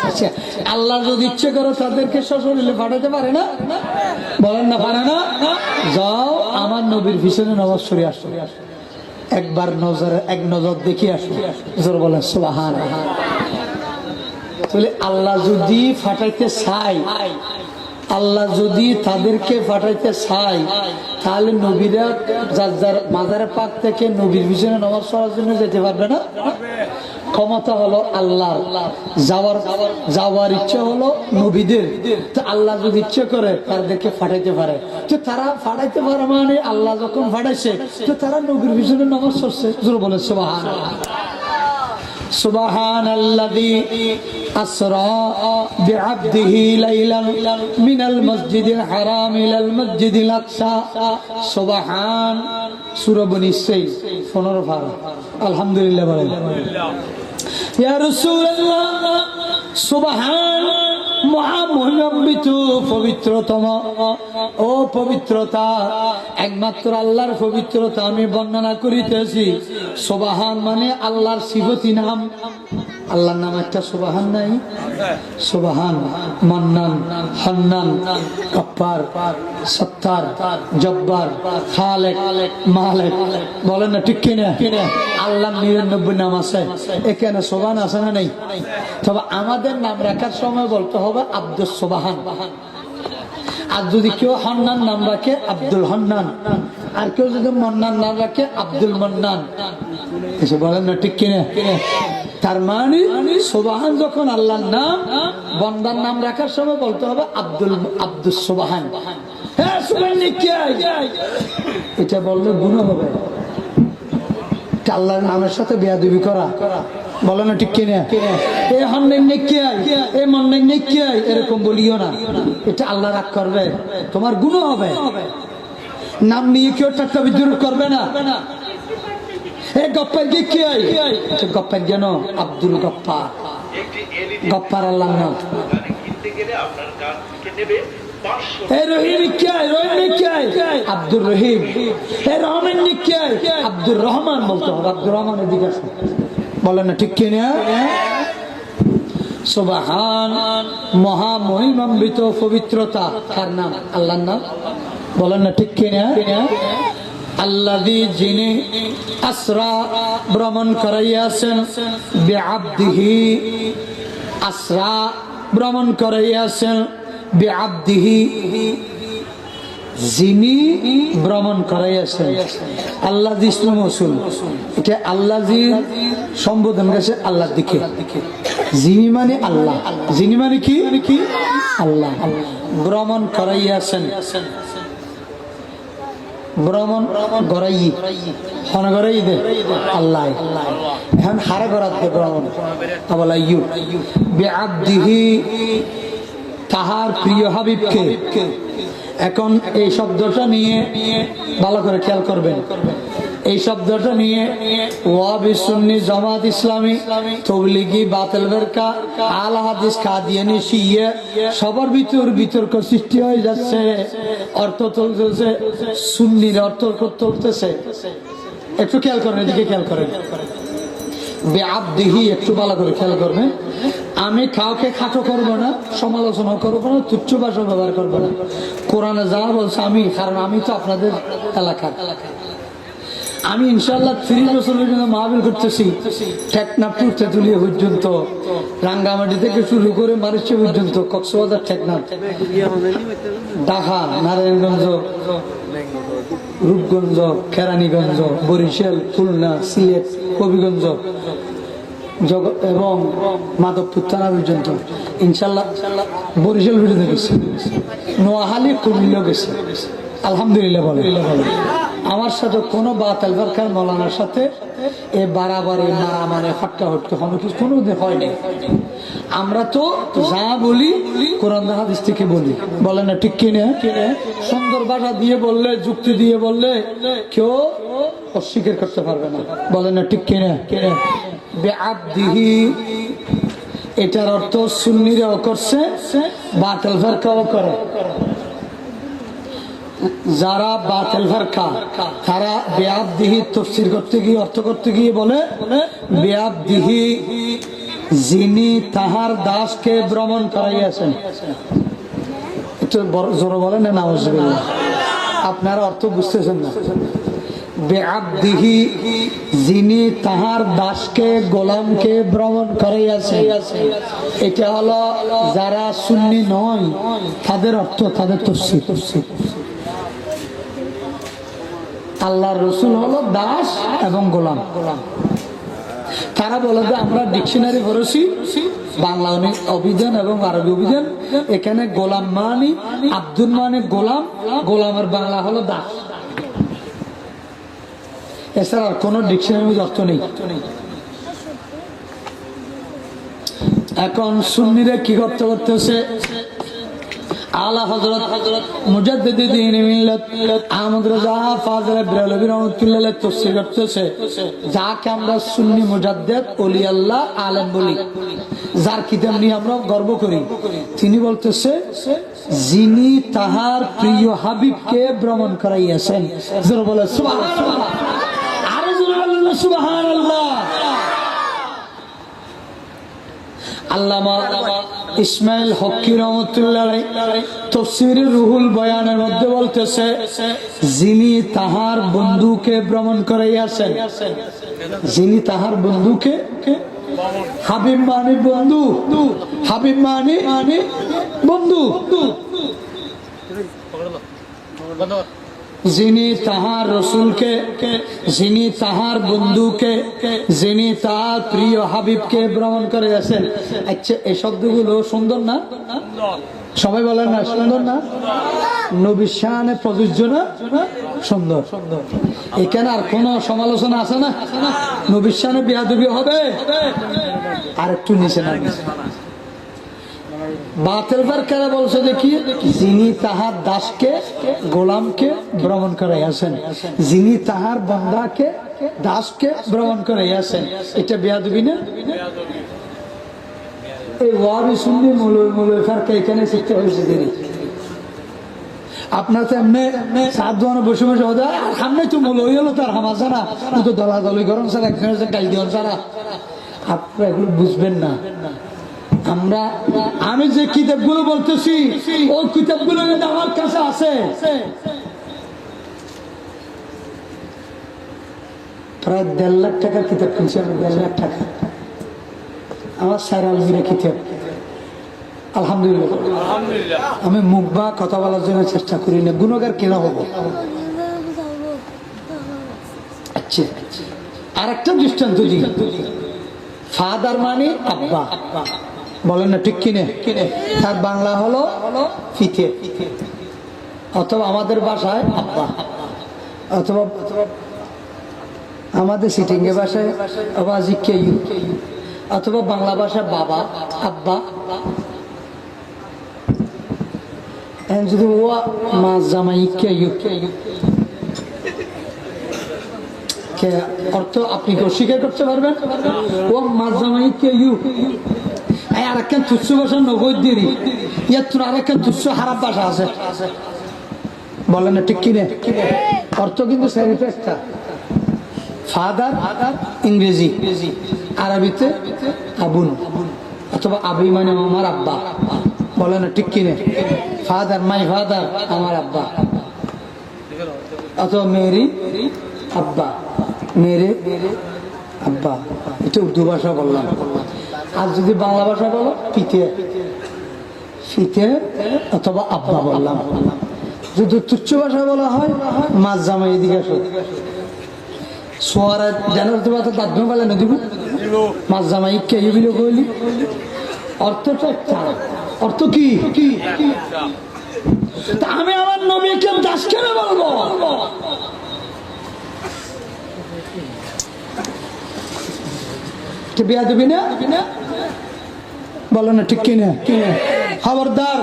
আচ্ছা, আল্লাহ যদি ইচ্ছে করে তাদেরকে সশরীরে পাঠাতে পারে না? বলেন না, পারে না? যাও আমার নবীর পিছনে নামাজ পড়ে আসো, একবার এক নজর দেখি আসো। জোরে বলেন সুবহানাল্লাহ। তাহলে আল্লাহ যদি ফাটাইতে চায়, আল্লাহ যদি তাদেরকে পাঠাইতে চায়, তাহলে নবীরা যার যার মাজারে পাক থেকে নবীর পিছনে নামাজ পড়ার জন্য যেতে পারবে না? ক্ষমতা হলো আল্লাহর, যাওয়ার ইচ্ছা হলো নবীদের। তো আল্লাহ যদি ইচ্ছে করে তাদেরকে পাঠাইতে পারে, তো তারা পাঠাইতে পারে মানে আল্লাহ যখন পাঠাইছে তো তারা নবীর পিছনে নামাজ পড়ছে। জোরে বলে সুবহানাল্লাহ। সুবহানাল্লাযী আসরা বিআবদিহি লাইলান মিনাল মাসজিদিল হারাম ইলাল মাসজিদিল আকসা। সুবহান, সূরা বনী ইসরাঈল 15 পারা। আলহামদুলিল্লাহ বলেন। ইয়া রাসূলুল্লাহ, সুবহান মহামহিমান্বিত পবিত্রতম, ও পবিত্রতা, একমাত্র আল্লাহর পবিত্রতা আমি বর্ণনা করিতেছি। সুবহান মানে আল্লাহর সিফতি নাম। আল্লাহর নাম একটা সুবহান নাই? সুবহান, মান্নান, হান্নান, গফফার, সত্তার, জব্বার, খালেক, মালিক। বলেন না ঠিক কিনা? আল্লাহর 99 নাম আছে, এখানে সুবহান আছে না নেই? তবে আমাদের নাম রাখার সময় বলতে হবে আব্দুস সুবহান। আর যদি কেউ হান্নান নাম রাখে আব্দুল হান্নান, আর কেউ যদি মন্নান নাম রাখে আব্দুল মন্নান। এসে বলেন না ঠিক কিনা? তার মানে সুবহান যখন আল্লাহর নাম, বন্দার নাম রাখার সময় বলতে হবে আব্দুস সুবহান। হ্যাঁ, সুবহান এটা বললে গুনাহ হবে, আল্লাহর নামের সাথে বেয়াদবি করা। বলে না ঠিক কিনা? এ হান্নান নেকিয়াই, এ মন্নান নেকিয়াই, এরকম বলিও না, এটা আল্লাহ রাগ করবে, তোমার গুনাহ হবে। নাম নিয়ে কেউ ঠাট্টা বিদ্রুপ করবে না। এ গফফার কি হয়? গফফার যেন আব্দুল গফফার, গফফার আল্লাহর নাম। আব্দুর রহিম, আব্দুর রহমান বলতে হবে। আব্দুর রহমানের দিকে বলেন না ঠিক কিনা? সুবহান, মহামহিমান্বিত পবিত্রতা কার নাম? আল্লাহর নাম। বলেন না ঠিক কিনা? আল্লাযী, যিনি আসরা ভ্রমণ করাইয়াছেন, বিআবদিহি, আসরা ভ্রমণ করাইয়াছেন, বিআবদিহি, যিনি ভ্রমণ করাইয়াছেন। আল্লাহ ইসমে মৌসুল, এটা আল্লাহর সম্বোধন গেছে আল্লাহর দিকে। যিনি মানে আল্লাহ, যিনি মানে কি? আল্লাহ। ভ্রমণ করাইয়াছেন, ভ্রমণ গড়াই হন গড়াই দে আল্লাহ। এখন হারে গড়াত দে ভ্রমণ আবলা ইউ বিআবদিহি, তাহার প্রিয় হাবিবকে। এখন এই শব্দটা নিয়ে ভালো করে খেয়াল করবেন। এই শব্দটা নিয়ে ওয়াহাবি, সুন্নি, জামাত ইসলামী, তবলিগি, বাতিল ফিরকা, আহলে হাদিস, কাদিয়ানি, শিয়া সবার ভিতর বিতর্ক সৃষ্টি হয়ে যাচ্ছে। অর্থ তুলতেছে, সুন্নির অর্থ তুলতেছে। একটু খেয়াল করেন, এদিকে খেয়াল করেন। বেআবদিহি, একটু ভালো করে খেয়াল করবেন। আমি কাউকে খাটো করব না, সমালোচনা করবো না, তুচ্ছ ভাষা ব্যবহার করবো না। কোরআনে যা বলছে আমি, কারণ আমি তো আপনাদের এলাকার। আমি ইনশাআল্লাহ 30 বছর পর্যন্ত মাহফিল করতেছি, টেকনাফ টু তেঁতুলিয়া পর্যন্ত, রাঙ্গামাটি থেকে শুরু করে মারিচে পর্যন্ত, কক্সবাজার, টেকনাফ, ঢাকা, নারায়ণগঞ্জ, রূপগঞ্জ, কেরানীগঞ্জ, বরিশাল, খুলনা, সিলেট, হবিগঞ্জ এবং মাধবপুর থানা পর্যন্ত ইনশাল্লাহ, বরিশাল পর্যন্ত গেছে, নোয়াখালী, কুমিল্লা গেছে। আলহামদুলিল্লাহ বলে। আমার সাথে কোনো বাতিল ফিরকার মৌলানার সাথে এ বাড়াবাড়ি, মারামারি, হট্টা হট্টা কোনো দিন হয়নি। আমরা তো যা বলি কোরআন হাদিস থেকে বলি। বলেন না ঠিক কিনা? সুন্দর ভাষা দিয়ে বললে, যুক্তি দিয়ে বললে কেউ অস্বীকার করতে পারবে না। বলেন না ঠিক কিনা? বেআবদিহি, এটার অর্থ সুন্নিরাও করছে, বাতিল ফিরকাও করে। যারা বাতিল ফিরকা তারা বেআবদিহি তাফসীর করতে গিয়ে, অর্থ করতে গিয়ে বলে বেআবদিহি, যিনি তাহার দাসকে ভ্রমণ করাইয়াছেন। একটু জোরে বলেন না নাউজুবিল্লাহ। আপনারা অর্থ বুঝতেছেন না। বেআবদিহি, যিনি তাহার দাসকে, গোলামকে ভ্রমণ করাইয়াছেন। এটা হলো যারা সুন্নি নয় তাদের অর্থ, তাদের তাফসীর। আল্লাহর রাসূল হলো দাস এবং গোলাম। তারা বলে যে আমরা ডিকশনারি পড়েছি, বাংলা অভিধান এবং আরবি অভিধান, এখানে গোলাম মানে আব্দুল মানে গোলাম, গোলামের বাংলা হলো দাস। এছাড়া কোন ডিকশনারির অর্থ নেই। এখন সুন্নিরা কি করতে করতেছে? আলা হযরত মুজাদ্দিদ দ্বীন মিল্লাত আহমদ রাজা ফাযিল বেরলভী রাহমাতুল্লাহ তাফসীর করতেছে, যাকে আমরা সুন্নি মুজাদ্দিদ ওলি আল্লাহ আলেম বলি, যার কিতাব নিয়ে আমরা গর্ব করি। তিনি বলতেছে, যিনি তাহার প্রিয় হাবিবকে ভ্রমণ করাইয়াছেন। জোরে বলে সুবহানাল্লাহ, আরো জোরে বলেন সুবহানাল্লাহ। আল্লামা ইসমাইল হক্কি রহমতুল্লাহ তাফসীরে রুহুল বয়ানের মধ্যে বলতেছে, যিনি তাহার বন্ধুকে ভ্রমণ করাইয়াছেন। যিনি তাহার বন্ধুকে, হাবিব মানে বন্ধু, হাবিব মানে বন্ধু। যিনি তাহার রসুলকে, যিনি তাহার বন্ধুকে, যিনি তাহার প্রিয় হাবিবকে ভ্রমণ করে আছেন। আচ্ছা, এই শব্দগুলো সুন্দর না? সবাই বলেন না সুন্দর না? নবীর শানে প্রযোজ্য না? সুন্দর। এখানে আর কোন সমালোচনা আছে না? নবীর শানে বেয়াদবি হবে? আর একটু নিচে না? বাতিল ফিরকারা বলছে দেখি, যিনি তাহার দাসকে, গোলামকে ভ্রমণ করাইয়াছেন, যিনি তাহার বান্দাকে, দাসকে ভ্রমণ করাইয়াছেন। এটা বেয়াদবি না? এই ওয়াহাবি সুন্নি মৌলভী ফিরকা এখানে শিখতে হয়েছে দেরি। আপনার তো এমনি সাধুয়ানো বসে বসে সামনে তো মৌলভী হলো, তার হামা ছাড়া তো দলাদলি গরম ছাড়া, একজনের গাল দিওয়ান ছাড়া। আপনারা এগুলো বুঝবেন না। আমরা আমি যে কিতাবগুলো বলতেছি ওই কিতাবগুলো যদি আমার কাছে আছে, প্রায় 1.5 লাখ টাকার কিতাব কিনছি আমি, 1.5 লাখ টাকা আমার স্যার আলমিরা কিতাব। আলহামদুলিল্লাহ, আমি মুখ বা কথা বলার জন্য চেষ্টা করি না, গুণগার কেনা হবো। আচ্ছা, আর একটা দৃষ্টান্ত দিই। ফাদার মানে আব্বা, বলেন না ঠিক কিনে? তার বাংলা হলো ফিতে, অথবা আমাদের ভাষায় আব্বা, অথবা আমাদের সিটিংয়ে ভাষায় অথবা বাংলা ভাষায় বাবা, আব্বা। যদি ও মা জামাই অর্থ আপনি কি অস্বীকার করতে পারবেন? ও মা জামাই আর একখান তুচ্ছ ভাষা নবই দেরি, ইয়ার তোর আর একখান তুচ্ছ খারাপ ভাষা আছে, বলেন না ঠিক কিনে? অর্থ কিন্তু একটা। ফাদার ইংরেজি, আরবিতে আবুন, অথবা আবি মানে আমার আব্বা, বলে না ঠিক কিনে? ফাদার মাই ফাদার, আমার আব্বা, অথবা মেরি আব্বা, মেরে আব্বা। এটা উর্দু ভাষা বললাম। আর যদি বাংলা ভাষা বলো পিতে, ফিতে অথবা আব্বা বললাম। যদি তুচ্ছ ভাষা বলা হয় মাছ জামাই, এদিকে আসো সোয়ারা জানার দাঁত পালে না দিব মাছ জামাই কে কইলি। অর্থটা একটা, অর্থ কি? আমি আমার নবীকে দাস কেন বলবো? বিয়া দেবি না, বলো না ঠিক কিনা? খবরদার,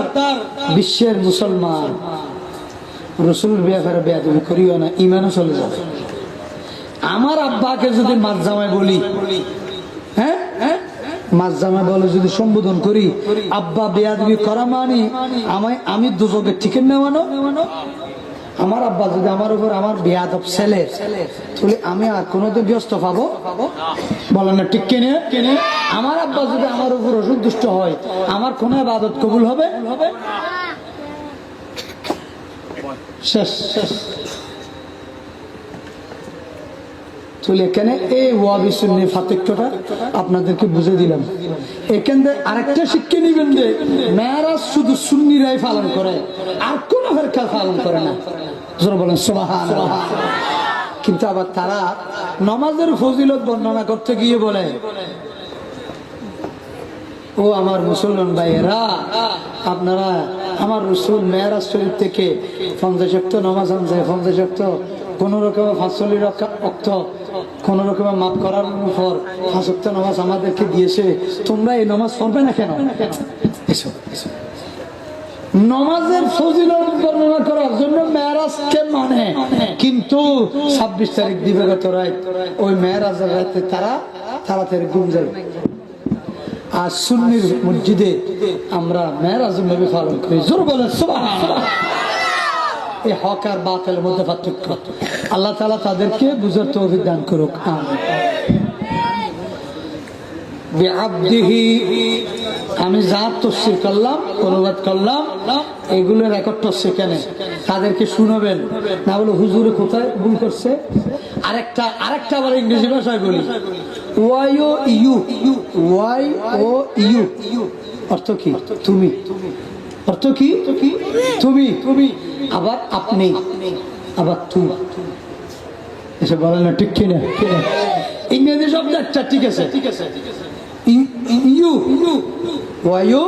বিশ্বের মুসলমান রসুল বিয়া ফেরা বিয়া দেবি করিও না, ইমানও চলে যাবে। আমার আব্বাকে যদি মাছ জামাই বলি, হ্যাঁ মাছ জামাই বলে যদি সম্বোধন করি, আব্বা বেয়াদবি করা মানে আমি দুজকে টিকেট নেওয়ানো। আমার আব্বা যদি আমার উপর আমার বেয়াদব ছেলে, তাহলে আমি আর কোনোদিন ব্যস্ত পাবো? বলেন না ঠিক কিনে? আমার আব্বা যদি আমার উপর অসন্তুষ্ট হয়, আমার কোন ইবাদত কবুল হবে? শেষ। এখানে এই ওয়াবি সুন্নি পার্থক্যটা আপনাদেরকে বুঝে দিলাম। এখান থেকে আরেকটা শিক্ষা নিবেন যে মেয়েরাজ শুধু সুন্নিরাই পালন করে, আর কোন ফেরকা পালন করে না। বলেন সুবহানাল্লাহ। কিন্তু আবার তারা নামাজের ফজিলত বর্ণনা করতে গিয়ে বলে, ও আমার মুসলমান ভাইয়েরা, আপনারা আমার রসুল মেয়েরাজ শরীফ থেকে 50 ওয়াক্ত নামাজ আনছে, 50 ওয়াক্ত কোন রকমের 45 ওয়াক্ত কোন রকমের মাফ করার পর 5 ওয়াক্ত নামাজ আমাদেরকে দিয়েছে, তোমরা এই নামাজ পড়বে না কেন? নামাজের ফজিলত বর্ণনা করার জন্য মেরাজকে মানে, কিন্তু 26 তারিখ দিবাগত রাত, ওই মেরাজের রাতে তারা তাড়াতাড়ি ঘুম যায়। আর সুন্নির মসজিদে আমরা মেরাজুন নবী পালন করি। জোর বলেন সুবহানাল্লাহ। এই হক আর বাতিলের মধ্যে পার্থক্য। আল্লাহ তাআলা তাদেরকে বুঝার তৌফিক দান করুক। আমিন। বিআবদিহি, আমি যা তফসির করলাম, অনুবাদ করলাম, এগুলো রেকর্ড করছে কেন? তাদেরকে শুনবেন না, বলে হুজুরে কোথায় ভুল করছে। আরেকটা আবার ইংরেজি ভাষায় বলি, Y O U, Y O U অর্থ কি? তুমি। অর্থ কি? তুমি। আবার আপনি, আবার তুমি। এসে বলেন না ঠিক কিনা? ইংরেজি শব্দ একটা, ঠিক আছে। ইউ, ওয়াইও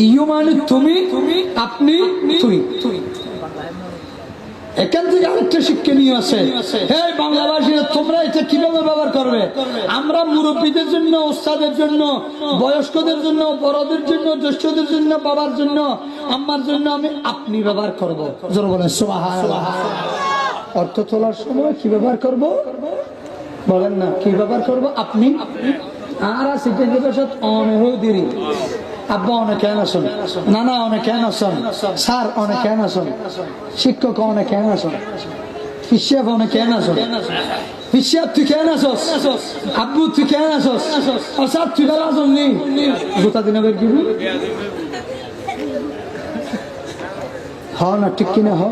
ইউ মানে তুমি, আপনি, তুই। এখান থেকে আরেকটা শিক্ষণীয় আছে। হ্যাঁ বাংলাভাষীরা, তোমরা এটা কিভাবে ব্যবহার করবে? আমরা মুরব্বীদের জন্য, ওস্তাদের জন্য, বয়স্কদের জন্য, বড়দের জন্য, জ্যেষ্ঠদের জন্য, বাবার জন্য, আম্মার জন্য আমি আপনি ব্যবহার করবো। জোরে বলেন সুবহানাল্লাহ। অর্থ তোলার সময় কি ব্যবহার করব? বলেন না, কি ব্যবহার করব? আপনি। আর সিটের সাথে অনেক দেরি, আব্বা অনেক কেন আসুন, নানা অনেক কেন আসুন, স্যার অনেক কেন আসুন, শিক্ষক অনেক কেন আসুন, শিক্ষক অনেক কেন আসুন। পিছিয়ে তুই কেন আসস আব্বু তুই কেন আসস আর সাহেব তুই গেল আসস নি গোটা দিনে বের কি হ না ঠিক কিনা হ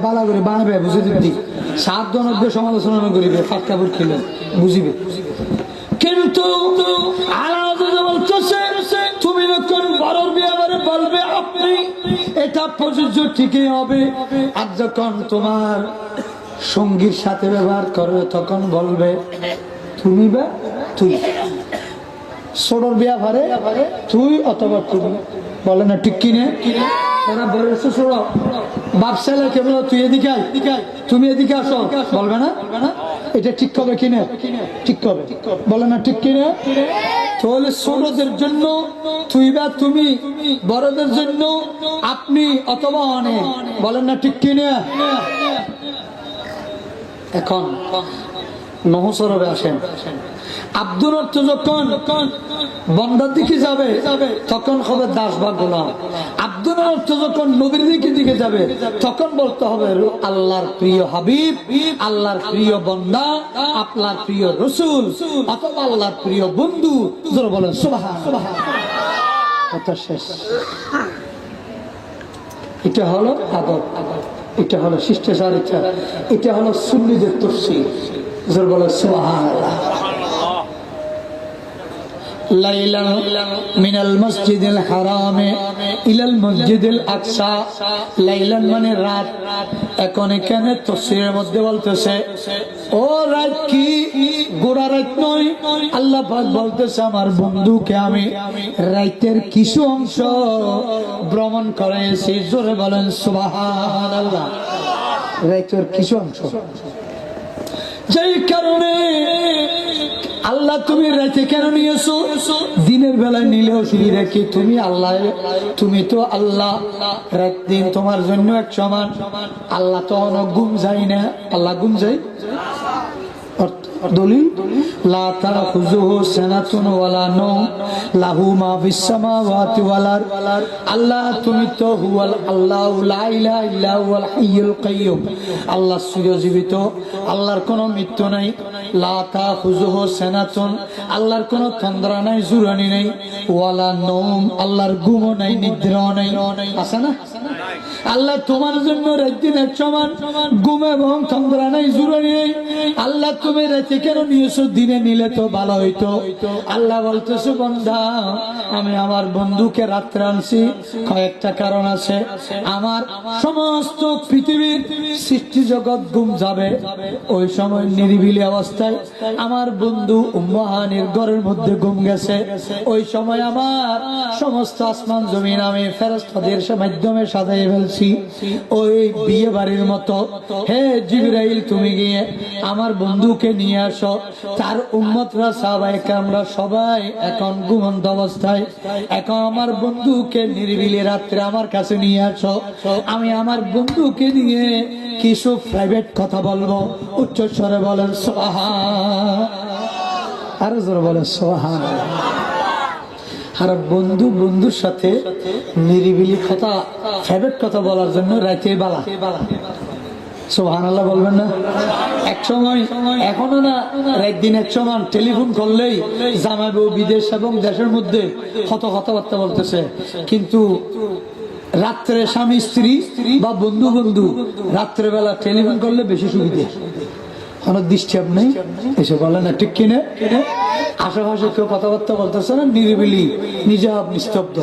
বালা করে বানাবে বুঝে দিবি 7 জনের সমালোচনা করিবে ফাঁক কাপড় খেলে বুঝিবে কিন্তু বলতেছে তুমি যখন বড়র বিয়াবারে বলবে আপনি এটা প্রযোজ্য ঠিকই হবে আর যখন তোমার সঙ্গীর সাথে ব্যবহার করবে তখন বলবে তুমি বা তুই ছোটর বিয়াবারে তুই অথবা তুমি বলে না ঠিক কিনে এরা বলেছে ছোড়ো বাপ ছেলে কেবল তুই এদিকে আয় তুমি এদিকে আসো বলবে না এটা ঠিক হবে কিনে ঠিক হবে বলে না ঠিক কিনে তাহলে ছোটদের জন্য তুই বা তুমি বড়দের জন্য আপনি অথবা অনেক বলেন না ঠিক কিনে এখন নহসরবে আসেন আব্দুল অর্থ যখন বন্দার দিকে যাবে তখন হবে দাস বা গোলাম আব্দুল অর্থ যখন নবীর দিকে যাবে তখন বলতে হবে আল্লাহর প্রিয় হাবিব আল্লাহর প্রিয় বন্দা আপনার প্রিয় রসুল অথবা আল্লাহর প্রিয় বন্ধু বলেন সুবহানাল্লাহ কথা শেষ এটা হলো আদব এটা হলো শিষ্টাচারিতা এটা হলো সুন্নিদের তাফসীর বলেন সুবহানাল্লাহ লাইলান মিনাল মসজিদিল হারামে ইলাল মসজিদিল আকসা লাইলান মানে রাত এখন এখানে তাফসীরের মধ্যে বলতেছে ও রাত কি গোড়া রাত নয় আল্লাহ পাক বলতেছে আমার বন্ধুকে আমি রাতের কিছু অংশ ভ্রমণ করেছি জোরে বলেন সুবহানাল্লাহ রাতের কিছু অংশ যেই কারণে আল্লাহ তুমি রাতে কেন নিয়েছো দিনের বেলায় নিলেও শুনি রেখে তুমি আল্লাহ তুমি তো আল্লাহ রাত দিন তোমার জন্য এক সমান আল্লাহ তো অনেক ঘুম যায় না আল্লাহ ঘুম যায় দলিল লা তাখুযুহু সানাতুন ওয়ালা নাওম লাহু মা ফিস সামাওয়াতি ওয়াল আরদ আল্লাহ তুমি তো হুয়াল আল্লাহু লা ইলাহা ইল্লা হুয়াল হাইয়ুল কাইয়্যুম আল্লাহ চিরজীবিত আল্লাহর কোনো মৃত্যু নাই লা তাখুযুহু সানাতুন আল্লাহর কোনো তন্দ্রা নাই জুরানি নাই ওয়ালা নাওম আল্লাহর ঘুমও নাই নিদ্রাও নাই আছে না আল্লাহ তোমার জন্য রাত দিন এক সমান ঘুম এবং তন্দ্রা নাই জুরানি নাই আল্লাহ তুমি রাতে কেন নিয়েছো দিনে নিলে তো ভালো হইতো আল্লাহ বলতেছে বান্দা আমি আমার বন্ধুকে রাত্রে আনছি কয়েকটা কারণ আছে আমার সমস্ত পৃথিবীর সৃষ্টি জগৎ ঘুম যাবে ওই সময় নিরিবিলি অবস্থায় আমার বন্ধু উম্মাহানির ঘরের মধ্যে ঘুম গেছে ওই সময় আমার সমস্ত আসমান জমিন আমি ফেরেশতাদের মাধ্যমে সাজাই ফেলছি ওই বিয়ে বাড়ির মতো হে জিবরাইল তুমি গিয়ে আমার বন্ধুকে নিয়ে আসো তার উম্মতরা সাহাবায়ে কেরামরা সবাই এখন ঘুমন্ত অবস্থায় এখন আমার বন্ধুকে নিরিবিলি রাত্রে আমার কাছে নিয়ে আসো আমি আমার বন্ধুকে নিয়ে কিছু প্রাইভেট কথা বলবো উচ্চ স্বরে বলেন সুবহান আরো জোরে বলেন সুবহানাল্লাহ আর বন্ধুর সাথে নিরিবিলি কথা প্রাইভেট কথা বলার জন্য রাতে বালা সুবহানাল্লাহ বলবেন না এক সময় এখনো না রাত দিন এক সময় টেলিফোন করলেই জামাই বউ বিদেশ এবং দেশের মধ্যে কত কথাবার্তা বলতেছে কিন্তু রাত্রে স্বামী স্ত্রী বা বন্ধু রাত্রে বেলা টেলিফোন করলে বেশি সুবিধা অনেক ডিস্টার্ব নেই এসে বলে না ঠিক কিনে আশেপাশে কেউ কথাবার্তা বলতেছে না নিরিবিলি নিজাব নিস্তব্ধ